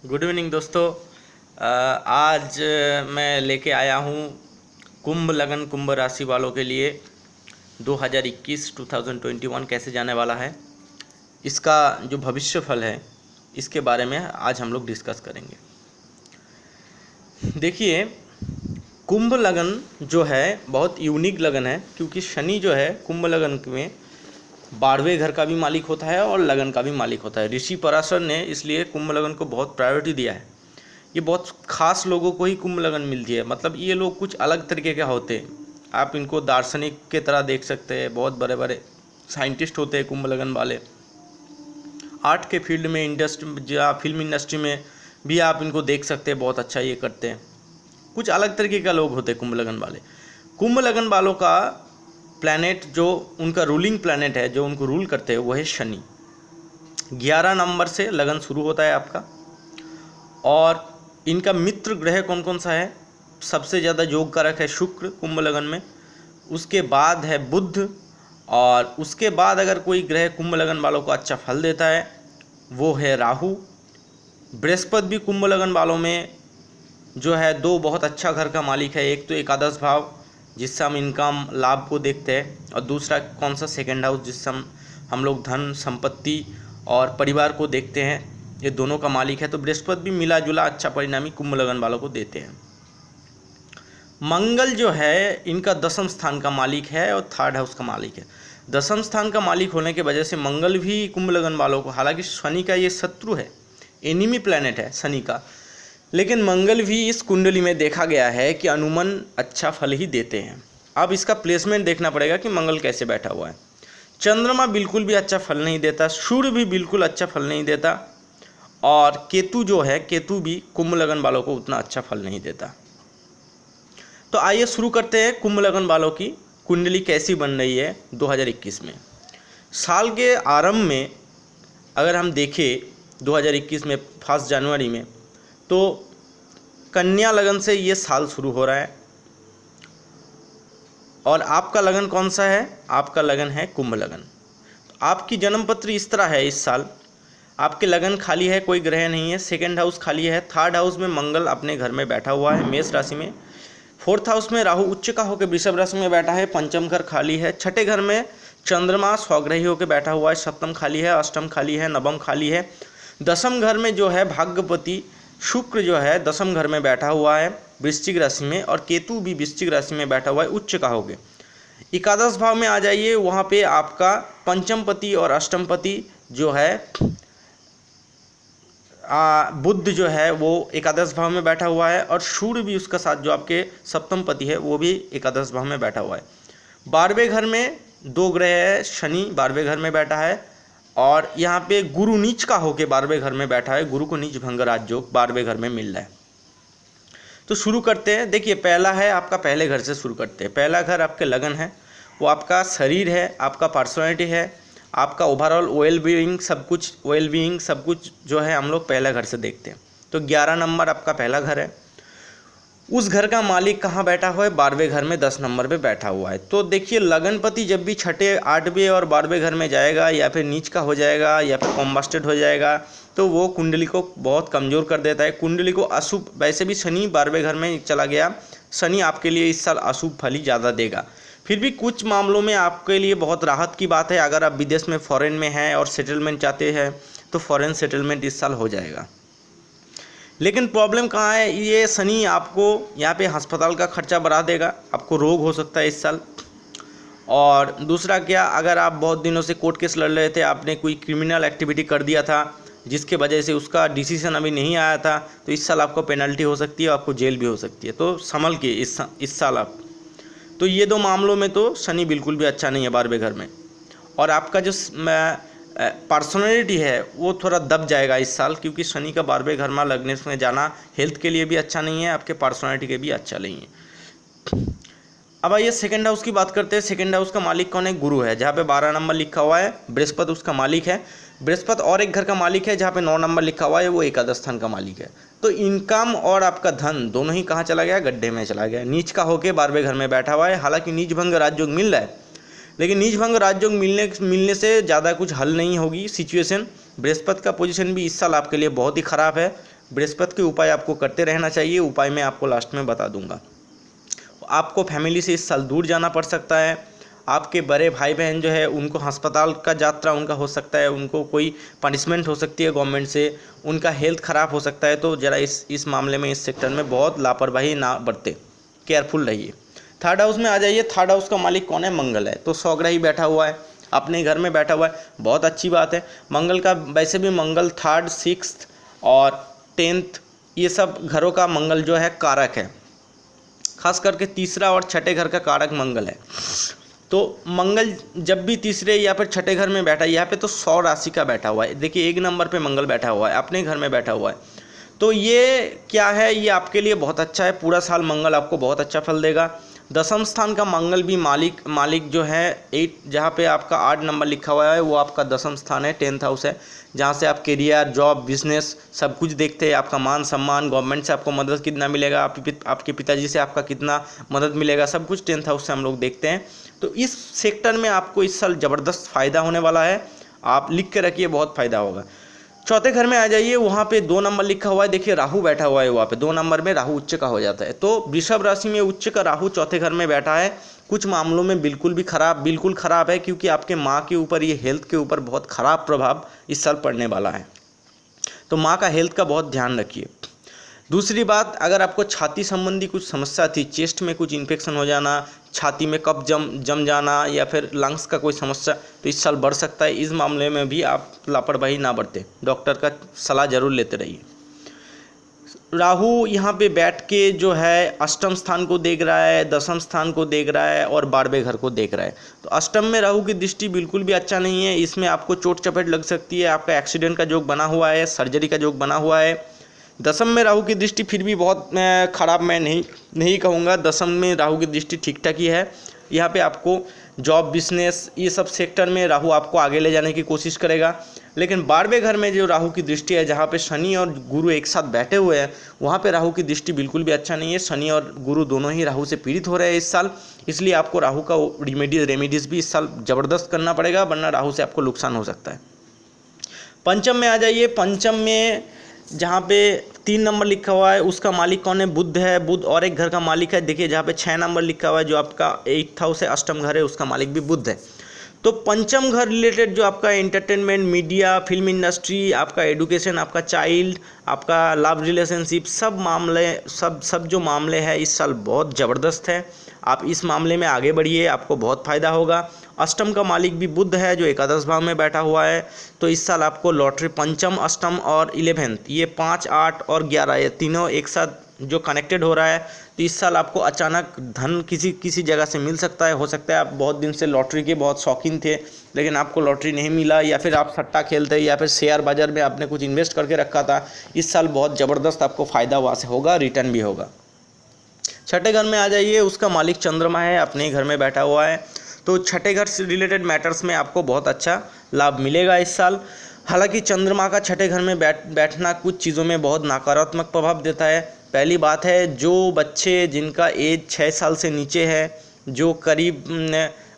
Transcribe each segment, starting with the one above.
Good evening दोस्तों। आज मैं लेके आया हूँ कुंभ लगन कुंभ राशि वालों के लिए 2021 कैसे जाने वाला है, इसका जो भविष्य फल है इसके बारे में आज हम लोग डिस्कस करेंगे। देखिए, कुंभ लगन जो है बहुत यूनिक लगन है, क्योंकि शनि जो है कुंभ लगन में 12वें घर का भी मालिक होता है और लगन का भी मालिक होता है। ऋषि पराशर ने इसलिए कुंभ लगन को बहुत प्रायोरिटी दिया है। ये बहुत खास लोगों को ही कुंभ लगन मिलती है, मतलब ये लोग कुछ अलग तरीके के होते हैं। आप इनको दार्शनिक के तरह देख सकते हैं, बहुत बड़े बड़े साइंटिस्ट होते हैं कुंभ लगन वाले। आर्ट के फील्ड में, इंडस्ट्री या फिल्म इंडस्ट्री में भी आप इनको देख सकते हैं, बहुत अच्छा ये करते हैं। कुछ अलग तरीके का लोग होते हैं कुंभ लगन वाले। कुंभ लगन वालों का प्लैनेट जो उनका रूलिंग प्लैनेट है, जो उनको रूल करते हैं, वो है शनि। 11 नंबर से लगन शुरू होता है आपका। और इनका मित्र ग्रह कौन कौन सा है? सबसे ज़्यादा योग कारक है शुक्र कुंभ लगन में, उसके बाद है बुध, और उसके बाद अगर कोई ग्रह कुंभ लगन वालों को अच्छा फल देता है वो है राहु। बृहस्पति भी कुंभ लगन वालों में जो है दो बहुत अच्छा घर का मालिक है। एक तो एकादश भाव जिससे हम इनकम लाभ को देखते हैं, और दूसरा कौन सा? सेकेंड हाउस, जिससे हम लोग धन संपत्ति और परिवार को देखते हैं। ये दोनों का मालिक है। तो बृहस्पति भी मिला जुला अच्छा परिणामी कुंभ लगन वालों को देते हैं। मंगल जो है इनका 10वें स्थान का मालिक है और 3rd हाउस का मालिक है। 10वें स्थान का मालिक होने की वजह से मंगल भी कुंभ लगन वालों को, हालांकि शनि का ये शत्रु है, एनिमी प्लैनेट है शनि का, लेकिन मंगल भी इस कुंडली में देखा गया है कि अनुमन अच्छा फल ही देते हैं। अब इसका प्लेसमेंट देखना पड़ेगा कि मंगल कैसे बैठा हुआ है। चंद्रमा बिल्कुल भी अच्छा फल नहीं देता, सूर्य भी बिल्कुल अच्छा फल नहीं देता, और केतु जो है, केतु भी कुंभ लगन वालों को उतना अच्छा फल नहीं देता। तो आइए शुरू करते हैं कुंभ लगन वालों की कुंडली कैसी बन रही है 2021 में। साल के आरंभ में अगर हम देखें 2021 में 1 जनवरी में, तो कन्या लगन से ये साल शुरू हो रहा है। और आपका लगन कौन सा है? आपका लगन है कुंभ लगन। आपकी जन्मपत्र इस तरह है। इस साल आपके लगन खाली है, कोई ग्रह नहीं है। 2nd हाउस खाली है। 3rd हाउस में मंगल अपने घर में बैठा हुआ है मेष राशि में। 4th हाउस में राहु उच्च का होकर वृषभ राशि में बैठा है। 5म घर खाली है। 6ठे घर में चंद्रमा स्वग्रही होकर बैठा हुआ है। 7म खाली है, 8म खाली है, 9म खाली है। 10म घर में जो है भाग्यपति शुक्र जो है 10म घर में बैठा हुआ है वृश्चिक राशि में, और केतु भी वृश्चिक राशि में बैठा हुआ है उच्च का होके। एकादश भाव में आ जाइए, वहाँ पे आपका 5म पति और 8म पति जो है बुध जो है वो एकादश भाव में बैठा हुआ है, और सूर्य भी उसका साथ जो आपके 7म पति है वो भी एकादश भाव में बैठा हुआ है। 12वें घर में 2 ग्रह है। शनि 12वें घर में बैठा है, और यहाँ पे गुरु नीच का होके 12वें घर में बैठा है। गुरु को नीच भंग राजयोग 12वें घर में मिल रहा है। तो शुरू करते हैं। देखिए, पहला है आपका, पहले घर से शुरू करते हैं। पहला घर आपके लगन है, वो आपका शरीर है, आपका पर्सनैलिटी है, आपका ओवरऑल वेल बीइंग सब कुछ जो है हम लोग पहला घर से देखते हैं। तो 11 नंबर आपका पहला घर है। उस घर का मालिक कहाँ बैठा हुआ है? 12वें घर में 10 नंबर पे बैठा हुआ है। तो देखिए, लगनपति जब भी 6ठे 8वें और 12वें घर में जाएगा, या फिर नीच का हो जाएगा, या फिर कॉम्बस्टेड हो जाएगा, तो वो कुंडली को बहुत कमज़ोर कर देता है, कुंडली को अशुभ। वैसे भी शनि 12वें घर में चला गया, शनि आपके लिए इस साल अशुभ फल ही ज़्यादा देगा। फिर भी कुछ मामलों में आपके लिए बहुत राहत की बात है। अगर आप विदेश में, फॉरेन में हैं और सेटलमेंट चाहते हैं, तो फॉरेन सेटलमेंट इस साल हो जाएगा। लेकिन प्रॉब्लम कहाँ है? ये शनि आपको यहाँ पे अस्पताल का खर्चा बढ़ा देगा, आपको रोग हो सकता है इस साल। और दूसरा क्या, अगर आप बहुत दिनों से कोर्ट केस लड़ रहे थे, आपने कोई क्रिमिनल एक्टिविटी कर दिया था जिसके वजह से उसका डिसीजन अभी नहीं आया था, तो इस साल आपको पेनल्टी हो सकती है, आपको जेल भी हो सकती है। तो संभल के इस साल आप, तो ये 2 मामलों में तो शनि बिल्कुल भी अच्छा नहीं है 12वें घर में। और आपका जो पर्सनैलिटी है वो थोड़ा दब जाएगा इस साल, क्योंकि शनि का 12वें घर में लगने में जाना हेल्थ के लिए भी अच्छा नहीं है, आपके पर्सनैलिटी के भी अच्छा नहीं है। अब आइए 2nd हाउस की बात करते हैं। 2nd हाउस का मालिक कौन है? गुरु है, जहाँ पे 12 नंबर लिखा हुआ है। बृहस्पति उसका मालिक है। बृहस्पति और एक घर का मालिक है, जहाँ पे 9 नंबर लिखा हुआ है, वो एकादश स्थान का मालिक है। तो इनकम और आपका धन दोनों ही कहाँ चला गया? गड्ढे में चला गया। नीच का होके 12वें घर में बैठा हुआ है। हालांकि नीच भंग राजयोग मिल रहा है, लेकिन नीच भंग राजयोग मिलने से ज़्यादा कुछ हल नहीं होगी सिचुएशन। बृहस्पति का पोजीशन भी इस साल आपके लिए बहुत ही ख़राब है। बृहस्पति के उपाय आपको करते रहना चाहिए, उपाय मैं आपको लास्ट में बता दूंगा। आपको फैमिली से इस साल दूर जाना पड़ सकता है। आपके बड़े भाई बहन जो है उनको अस्पताल का यात्रा उनका हो सकता है, उनको कोई पनिशमेंट हो सकती है गवर्नमेंट से, उनका हेल्थ ख़राब हो सकता है। तो ज़रा इस मामले में, इस सेक्टर में बहुत लापरवाही ना बरते, केयरफुल रहिए। थर्ड हाउस में आ जाइए। थर्ड हाउस का मालिक कौन है? मंगल है। तो सौग्रह ही बैठा हुआ है, अपने घर में बैठा हुआ है, बहुत अच्छी बात है। मंगल का वैसे भी मंगल 3rd, 6th और 10th ये सब घरों का मंगल जो है कारक है, खास करके तीसरा और छठे घर का कारक मंगल है। तो मंगल जब भी तीसरे या फिर छठे घर में बैठा है, यहाँ पे तो 100 राशि का बैठा हुआ है। देखिए 1 नंबर पे मंगल बैठा हुआ है, अपने घर में बैठा हुआ है। तो ये क्या है, ये आपके लिए बहुत अच्छा है। पूरा साल मंगल आपको बहुत अच्छा फल देगा। दसम स्थान का मंगल भी मालिक जो है 8, जहाँ पे आपका 8 नंबर लिखा हुआ है वो आपका दसम स्थान है, 10th हाउस है, जहाँ से आप करियर, जॉब, बिजनेस सब कुछ देखते हैं। आपका मान सम्मान, गवर्नमेंट से आपको मदद कितना मिलेगा, आपके पिताजी से आपका कितना मदद मिलेगा, सब कुछ 10th हाउस से हम लोग देखते हैं। तो इस सेक्टर में आपको इस साल ज़बरदस्त फ़ायदा होने वाला है, आप लिख के रखिए, बहुत फ़ायदा होगा। चौथे घर में आ जाइए, वहाँ पे 2 नंबर लिखा हुआ है, देखिए राहु बैठा हुआ है वहाँ पे 2 नंबर में, राहु उच्च का हो जाता है। तो वृषभ राशि में उच्च का राहु चौथे घर में बैठा है, कुछ मामलों में बिल्कुल खराब है, क्योंकि आपके माँ के ऊपर, ये हेल्थ के ऊपर बहुत ख़राब प्रभाव इस साल पड़ने वाला है। तो माँ का हेल्थ का बहुत ध्यान रखिए। दूसरी बात, अगर आपको छाती संबंधी कुछ समस्या थी, चेस्ट में कुछ इन्फेक्शन हो जाना, छाती में कफ जम जाना या फिर लंग्स का कोई समस्या, तो इस साल बढ़ सकता है। इस मामले में भी आप लापरवाही ना बरतें, डॉक्टर का सलाह जरूर लेते रहिए। राहु यहाँ पे बैठ के जो है अष्टम स्थान को देख रहा है, दसम स्थान को देख रहा है और 12वें घर को देख रहा है। तो अष्टम में राहु की दृष्टि बिल्कुल भी अच्छा नहीं है, इसमें आपको चोट चपेट लग सकती है, आपका एक्सीडेंट का योग बना हुआ है, सर्जरी का योग बना हुआ है। दसम में राहु की दृष्टि फिर भी बहुत ख़राब मैं नहीं कहूँगा, दसम में राहु की दृष्टि ठीक ठाक ही है। यहाँ पे आपको जॉब, बिजनेस, ये सब सेक्टर में राहु आपको आगे ले जाने की कोशिश करेगा। लेकिन 12वें घर में जो राहु की दृष्टि है, जहाँ पे शनि और गुरु एक साथ बैठे हुए हैं, वहाँ पे राहु की दृष्टि बिल्कुल भी अच्छा नहीं है। शनि और गुरु दोनों ही राहु से पीड़ित हो रहे हैं इस साल, इसलिए आपको राहु का रेमेडीज़ भी इस साल ज़बरदस्त करना पड़ेगा, वरना राहु से आपको नुकसान हो सकता है। पंचम में आ जाइए। पंचम में जहाँ पे 3 नंबर लिखा हुआ है, उसका मालिक कौन है? बुध है। बुध और एक घर का मालिक है। देखिए जहाँ पे 6 नंबर लिखा हुआ है, जो आपका 8th हाउस है, अष्टम घर है, उसका मालिक भी बुध है। तो पंचम घर रिलेटेड जो आपका एंटरटेनमेंट, मीडिया, फिल्म इंडस्ट्री, आपका एडुकेशन, आपका चाइल्ड, आपका लव रिलेशनशिप, सब मामले, सब जो मामले हैं इस साल बहुत ज़बरदस्त है। आप इस मामले में आगे बढ़िए, आपको बहुत फ़ायदा होगा। अष्टम का मालिक भी बुध है, जो एकादश भाव में बैठा हुआ है। तो इस साल आपको लॉटरी, पंचम, अष्टम और 11th, ये 5, 8 और 11, ये तीनों एक साथ जो कनेक्टेड हो रहा है, तो इस साल आपको अचानक धन किसी जगह से मिल सकता है। हो सकता है आप बहुत दिन से लॉटरी के बहुत शौकीन थे, लेकिन आपको लॉटरी नहीं मिला, या फिर आप सट्टा खेलते या फिर शेयर बाजार में आपने कुछ इन्वेस्ट करके रखा था। इस साल बहुत ज़बरदस्त आपको फ़ायदा वहाँ से होगा, रिटर्न भी होगा। छठे घर में आ जाइए, उसका मालिक चंद्रमा है, अपने घर में बैठा हुआ है। तो छठे घर से रिलेटेड मैटर्स में आपको बहुत अच्छा लाभ मिलेगा इस साल। हालांकि चंद्रमा का छठे घर में बैठना कुछ चीज़ों में बहुत नकारात्मक प्रभाव देता है। पहली बात है, जो बच्चे जिनका एज 6 साल से नीचे है, जो करीब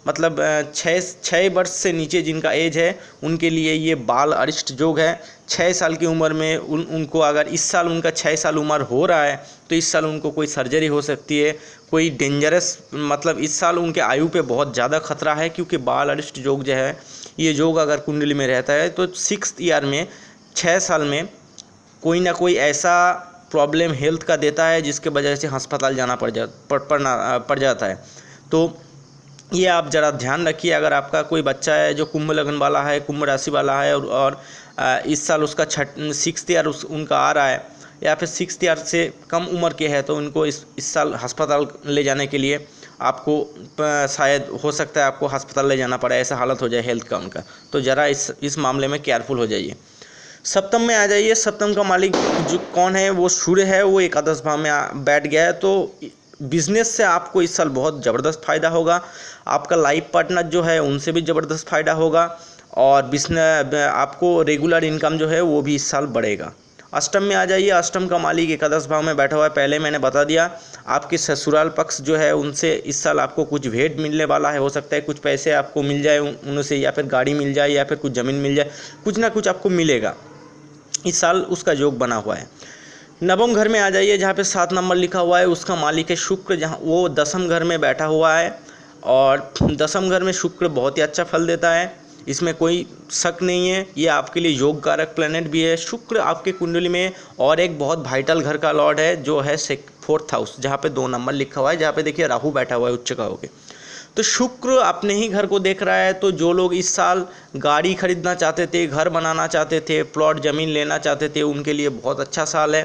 मतलब 6 वर्ष से नीचे जिनका एज है, उनके लिए ये बाल अरिष्ट योग है। 6 साल की उम्र में उनको अगर इस साल उनका 6 साल उम्र हो रहा है, तो इस साल उनको कोई सर्जरी हो सकती है, कोई डेंजरस, मतलब इस साल उनके आयु पे बहुत ज़्यादा खतरा है। क्योंकि बाल अरिष्ट योग जो है, ये योग अगर कुंडली में रहता है तो 6th ईयर में, 6 साल में कोई ना कोई ऐसा प्रॉब्लम हेल्थ का देता है जिसके वजह से अस्पताल जाना पड़ जाता है। तो ये आप ज़रा ध्यान रखिए। अगर आपका कोई बच्चा है जो कुंभ लगन वाला है, कुंभ राशि वाला है, और इस साल उसका 6th ईयर उनका आ रहा है, या फिर 6th ईयर से कम उम्र के है, तो उनको इस साल अस्पताल ले जाने के लिए आपको शायद हो सकता है आपको अस्पताल ले जाना पड़े, ऐसा हालत हो जाए हेल्थ का उनका। तो ज़रा इस मामले में केयरफुल हो जाइए। सप्तम में आ जाइए। सप्तम का मालिक जो कौन है? वो सूर्य है, वो एकादश भाव में बैठ गया है। तो बिजनेस से आपको इस साल बहुत ज़बरदस्त फ़ायदा होगा। आपका लाइफ पार्टनर जो है उनसे भी ज़बरदस्त फ़ायदा होगा, और बिजनेस आपको रेगुलर इनकम जो है वो भी इस साल बढ़ेगा। अष्टम में आ जाइए। अष्टम का मालिक एकादश भाव में बैठा हुआ है, पहले मैंने बता दिया। आपके ससुराल पक्ष जो है उनसे इस साल आपको कुछ भेंट मिलने वाला है। हो सकता है कुछ पैसे आपको मिल जाए उनसे, या फिर गाड़ी मिल जाए, या फिर कुछ ज़मीन मिल जाए, कुछ ना कुछ आपको मिलेगा। इस साल उसका योग बना हुआ है। नवम घर में आ जाइए, जहाँ पे 7 नंबर लिखा हुआ है, उसका मालिक है शुक्र, जहाँ वो दसम घर में बैठा हुआ है। और दसम घर में शुक्र बहुत ही अच्छा फल देता है, इसमें कोई शक नहीं है। ये आपके लिए योग कारक प्लैनेट भी है। शुक्र आपके कुंडली में और एक बहुत वाइटल घर का लॉर्ड है, जो है 4th हाउस, जहाँ पे 2 नंबर लिखा हुआ है, जहाँ पे देखिए राहु बैठा हुआ है उच्च का होकर। तो शुक्र अपने ही घर को देख रहा है। तो जो लोग इस साल गाड़ी खरीदना चाहते थे, घर बनाना चाहते थे, प्लॉट ज़मीन लेना चाहते थे, उनके लिए बहुत अच्छा साल है,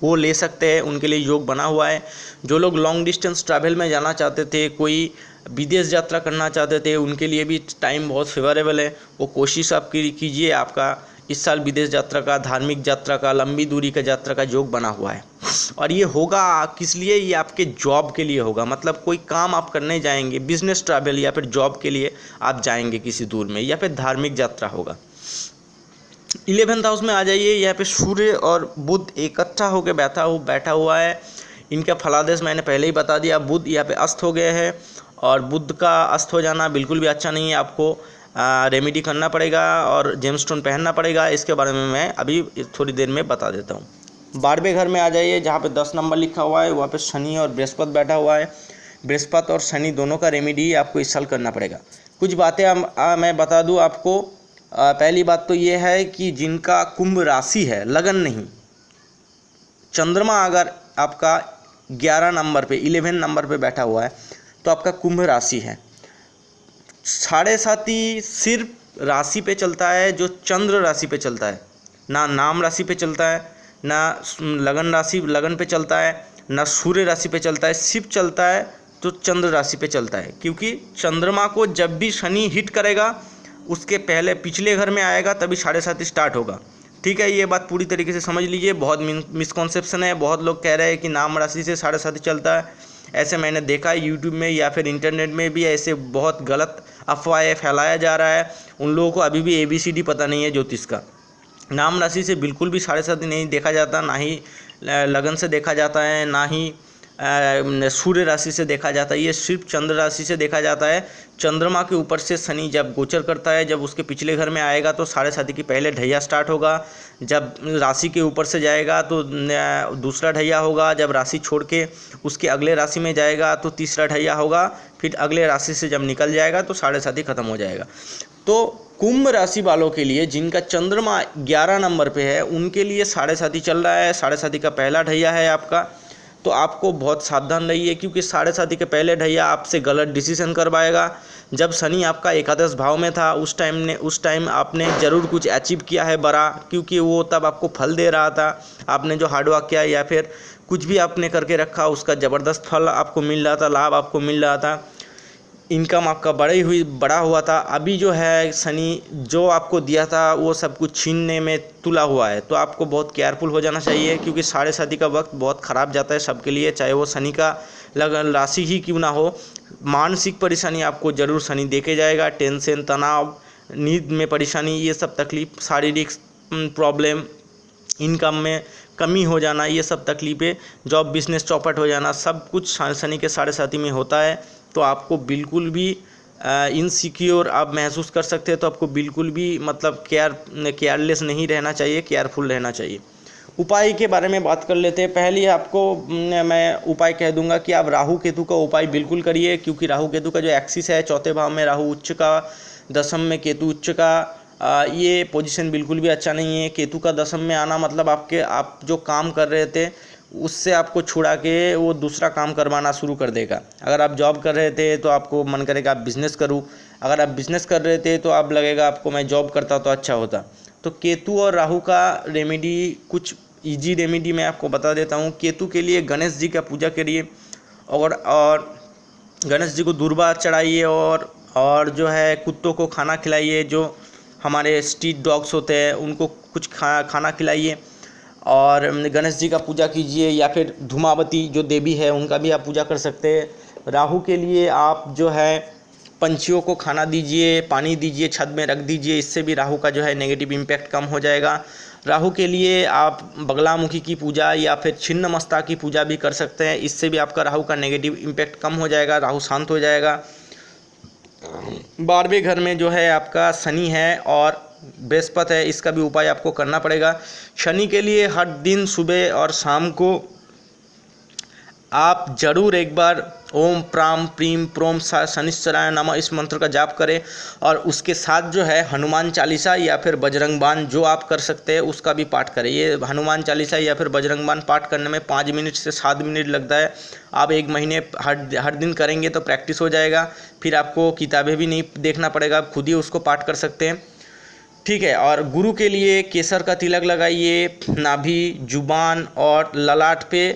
वो ले सकते हैं, उनके लिए योग बना हुआ है। जो लोग लॉन्ग डिस्टेंस ट्रैवल में जाना चाहते थे, कोई विदेश यात्रा करना चाहते थे, उनके लिए भी टाइम बहुत फेवरेबल है। वो कोशिश आप कीजिए, आपका इस साल विदेश यात्रा का, धार्मिक यात्रा का, लंबी दूरी का यात्रा का योग बना हुआ है। और ये होगा किस लिए? ये आपके जॉब के लिए होगा, मतलब कोई काम आप करने जाएंगे, बिजनेस ट्रैवल या फिर जॉब के लिए आप जाएंगे किसी दूर में, या फिर धार्मिक यात्रा होगा। 11th हाउस में आ जाइए, यहाँ पे सूर्य और बुध इकट्ठा होकर बैठा हुआ है। इनका फलादेश मैंने पहले ही बता दिया। बुध यहाँ पे अस्त हो गए हैं, और बुध का अस्त हो जाना बिल्कुल भी अच्छा नहीं है। आपको रेमेडी करना पड़ेगा और जेमस्टोन पहनना पड़ेगा। इसके बारे में मैं अभी थोड़ी देर में बता देता हूँ। 12वें घर में आ जाइए, जहाँ पे 10 नंबर लिखा हुआ है, वहाँ पे शनि और बृहस्पति बैठा हुआ है। बृहस्पति और शनि दोनों का रेमेडी आपको इस साल करना पड़ेगा। कुछ बातें मैं बता दूँ आपको। पहली बात तो ये है कि जिनका कुंभ राशि है, लगन नहीं, चंद्रमा अगर आपका 11 नंबर पे, 11 नंबर पे बैठा हुआ है, तो आपका कुंभ राशि है। 7.5 सिर्फ राशि पे चलता है, जो चंद्र राशि पे चलता है, ना नाम राशि पे चलता है, ना लगन पे चलता है, ना सूर्य राशि पे चलता है। सिर्फ चलता है तो चंद्र राशि पे चलता है, क्योंकि चंद्रमा को जब भी शनि हिट करेगा, उसके पहले पिछले घर में आएगा, तभी 7.5 स्टार्ट होगा। ठीक है, ये बात पूरी तरीके से समझ लीजिए। बहुत मिसकॉन्सेप्शन है। बहुत लोग कह रहे हैं कि नाम राशि से 7.5 चलता है, ऐसे मैंने देखा है यूट्यूब में या फिर इंटरनेट में भी ऐसे बहुत गलत अफवाहें फैलाया जा रहा है। उन लोगों को अभी भी ABCD पता नहीं है ज्योतिष का। नाम राशि से बिल्कुल भी 7.5 नहीं देखा जाता, ना ही लगन से देखा जाता है, ना ही सूर्य राशि से देखा जाता है। ये सिर्फ चंद्र राशि से देखा जाता है। चंद्रमा के ऊपर से शनि जब गोचर करता है, जब उसके पिछले घर में आएगा, तो 7.5 की पहले ढैया स्टार्ट होगा। जब राशि के ऊपर से जाएगा तो दूसरा ढैया होगा। जब राशि छोड़ के उसके अगले राशि में जाएगा तो तीसरा ढैया होगा। फिर अगले राशि से जब निकल जाएगा तो 7.5 खत्म हो जाएगा। तो कुंभ राशि वालों के लिए, जिनका चंद्रमा 11 नंबर पे है, उनके लिए 7.5 चल रहा है। 7.5 का पहला ढैया है आपका। तो आपको बहुत सावधान रहिए, क्योंकि 7.5 के पहले ढैया आपसे गलत डिसीजन करवाएगा। जब शनि आपका एकादश भाव में था, उस टाइम आपने ज़रूर कुछ अचीव किया है बड़ा, क्योंकि वो तब आपको फल दे रहा था। आपने जो हार्डवर्क किया या फिर कुछ भी आपने करके रखा, उसका ज़बरदस्त फल आपको मिल रहा था, लाभ आपको मिल रहा था, इनकम आपका बड़ा हुआ था। अभी जो है शनि जो आपको दिया था वो सब कुछ छीनने में तुला हुआ है। तो आपको बहुत केयरफुल हो जाना चाहिए, क्योंकि 7.5 का वक्त बहुत ख़राब जाता है सबके लिए, चाहे वो शनि का लगन राशि ही क्यों ना हो। मानसिक परेशानी आपको ज़रूर शनि देके जाएगा। टेंशन, तनाव, नींद में परेशानी, ये सब तकलीफ, शारीरिक प्रॉब्लम, इनकम में कमी हो जाना, ये सब तकलीफ़ें, जॉब बिजनेस चौपट हो जाना, सब कुछ शनि के 7.5 में होता है। तो आपको बिल्कुल भी इनसिक्योर आप महसूस कर सकते हैं। तो आपको बिल्कुल भी मतलब केयरलेस नहीं रहना चाहिए, केयरफुल रहना चाहिए। उपाय के बारे में बात कर लेते हैं। पहले आपको मैं उपाय कह दूंगा कि आप राहु केतु का उपाय बिल्कुल करिए, क्योंकि राहु केतु का जो एक्सिस है, 4थे भाव में राहु उच्च का, दशम में केतु उच्च का, ये पोजीशन बिल्कुल भी अच्छा नहीं है। केतु का दशम में आना मतलब आप जो काम कर रहे थे उससे आपको छुड़ा के वो दूसरा काम करवाना शुरू कर देगा। अगर आप जॉब कर रहे थे तो आपको मन करेगा आप बिज़नेस करूं। अगर आप बिज़नेस कर रहे थे तो आप लगेगा आपको मैं जॉब करता तो अच्छा होता। तो केतु और राहु का रेमेडी, कुछ इजी रेमेडी मैं आपको बता देता हूं। केतु के लिए गणेश जी का पूजा करिए, और गणेश जी को दूर्वा चढ़ाइए, और जो है कुत्तों को खाना खिलाइए। जो हमारे स्ट्रीट डॉग्स होते हैं उनको कुछ खाना खिलाइए, और गणेश जी का पूजा कीजिए, या फिर धूमावती जो देवी है उनका भी आप पूजा कर सकते हैं। राहु के लिए आप जो है पंछियों को खाना दीजिए, पानी दीजिए, छत में रख दीजिए, इससे भी राहु का जो है नेगेटिव इम्पैक्ट कम हो जाएगा। राहु के लिए आप बगलामुखी की पूजा या फिर छिन्नमस्ता की पूजा भी कर सकते हैं, इससे भी आपका राहु का नेगेटिव इम्पैक्ट कम हो जाएगा, राहु शांत हो जाएगा। 12वें घर में जो है आपका शनि है, और बृहस्पति है, इसका भी उपाय आपको करना पड़ेगा। शनि के लिए हर दिन सुबह और शाम को आप जरूर एक बार ओम प्राम प्रीम प्रोम शनिश्चराय नमः इस मंत्र का जाप करें, और उसके साथ जो है हनुमान चालीसा या फिर बजरंग बाण जो आप कर सकते हैं उसका भी पाठ करें। ये हनुमान चालीसा या फिर बजरंग बाण पाठ करने में 5 मिनट से 7 मिनट लगता है। आप 1 महीने हर दिन करेंगे तो प्रैक्टिस हो जाएगा, फिर आपको किताबें भी नहीं देखना पड़ेगा, आप खुद ही उसको पाठ कर सकते हैं, ठीक है। और गुरु के लिए केसर का तिलक लगाइए नाभि, जुबान और ललाट पे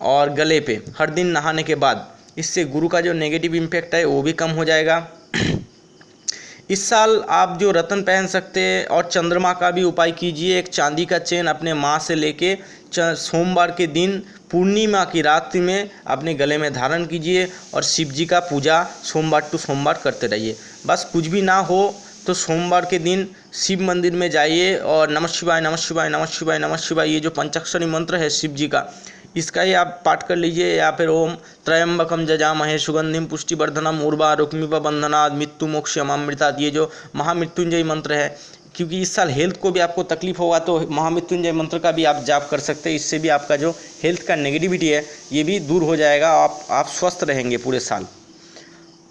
और गले पे हर दिन नहाने के बाद। इससे गुरु का जो नेगेटिव इम्पैक्ट है वो भी कम हो जाएगा। इस साल आप जो रत्न पहन सकते हैं और चंद्रमा का भी उपाय कीजिए। एक चांदी का चेन अपने माँ से लेके सोमवार के दिन पूर्णिमा की रात में अपने गले में धारण कीजिए, और शिव जी का पूजा सोमवार टू सोमवार करते रहिए। बस कुछ भी ना हो तो सोमवार के दिन शिव मंदिर में जाइए और नमः शिवाय नमः शिवाय नमः शिवाय नमः शिवाय ये जो पंचाक्षरी मंत्र है शिव जी का, इसका ही आप पाठ कर लीजिए। या फिर ओम त्र्यंबकम जजामहे सुगंधिम पुष्टिवर्धनम उर्वा रुक्मिव बंधनाद मृत्यु मोक्षमामृतात्, ये जो महामृत्युंजय मंत्र है, क्योंकि इस साल हेल्थ को भी आपको तकलीफ होगा तो महामृत्युंजय मंत्र का भी आप जाप कर सकते हैं। इससे भी आपका जो हेल्थ का नेगेटिविटी है ये भी दूर हो जाएगा, आप स्वस्थ रहेंगे पूरे साल।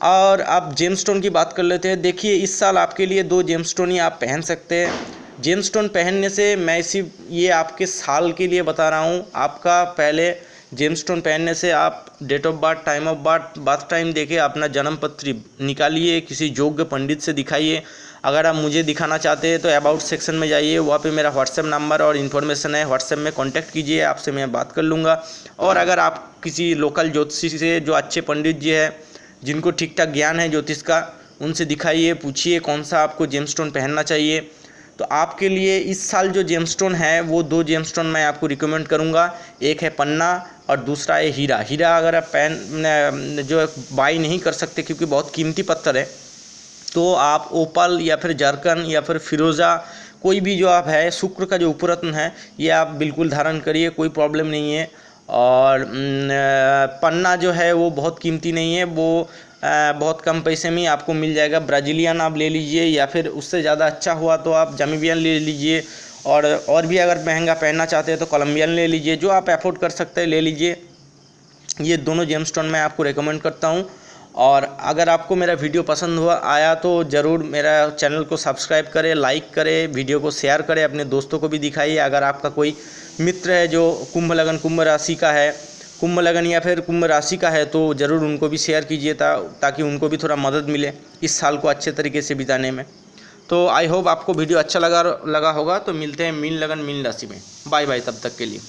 और आप जेमस्टोन की बात कर लेते हैं। देखिए इस साल आपके लिए 2 जेमस्टोन ही आप पहन सकते हैं। जेमस्टोन पहनने से मैं सिर्फ ये आपके साल के लिए बता रहा हूँ। आपका पहले जेमस्टोन पहनने से आप date of birth, time of birth time देके अपना जन्म पत्र निकालिए, किसी योग्य पंडित से दिखाइए। अगर आप मुझे दिखाना चाहते हैं तो अबाउट सेक्शन में जाइए, वहाँ पे मेरा व्हाट्सएप नंबर और इन्फॉर्मेशन है, व्हाट्सएप में कांटेक्ट कीजिए, आपसे मैं बात कर लूँगा। और अगर आप किसी लोकल ज्योतिषी से, जो अच्छे पंडित जी हैं जिनको ठीक ठाक ज्ञान है ज्योतिष का, उनसे दिखाइए, पूछिए कौन सा आपको जेमस्टोन पहनना चाहिए। तो आपके लिए इस साल जो जेमस्टोन है वो 2 जेमस्टोन मैं आपको रिकमेंड करूंगा। एक है पन्ना और दूसरा है हीरा। हीरा अगर आप जो बाई नहीं कर सकते क्योंकि बहुत कीमती पत्थर है, तो आप ओपल या फिर जरकन या फिर फिरोज़ा कोई भी जो आप है, शुक्र का जो उपरत्न है ये आप बिल्कुल धारण करिए, कोई प्रॉब्लम नहीं है। और पन्ना जो है वो बहुत कीमती नहीं है, वो बहुत कम पैसे में आपको मिल जाएगा। ब्राज़ीलियन आप ले लीजिए, या फिर उससे ज़्यादा अच्छा हुआ तो आप जामीबियन ले लीजिए, और भी अगर महंगा पहनना चाहते हैं तो कोलंबियन ले लीजिए। जो आप अफोर्ड कर सकते हैं ले लीजिए। ये दोनों जेमस्टोन मैं आपको रेकमेंड करता हूँ। और अगर आपको मेरा वीडियो पसंद आया तो ज़रूर मेरा चैनल को सब्सक्राइब करें, लाइक करें, वीडियो को शेयर करें, अपने दोस्तों को भी दिखाइए। अगर आपका कोई मित्र है जो कुंभ लगन कुंभ राशि का है, कुंभ लगन या फिर कुंभ राशि का है, तो ज़रूर उनको भी शेयर कीजिए ताकि उनको भी थोड़ा मदद मिले इस साल को अच्छे तरीके से बिताने में। तो आई होप आपको वीडियो अच्छा लगा होगा। तो मिलते हैं मीन लगन मीन राशि में। बाय बाय तब तक के लिए।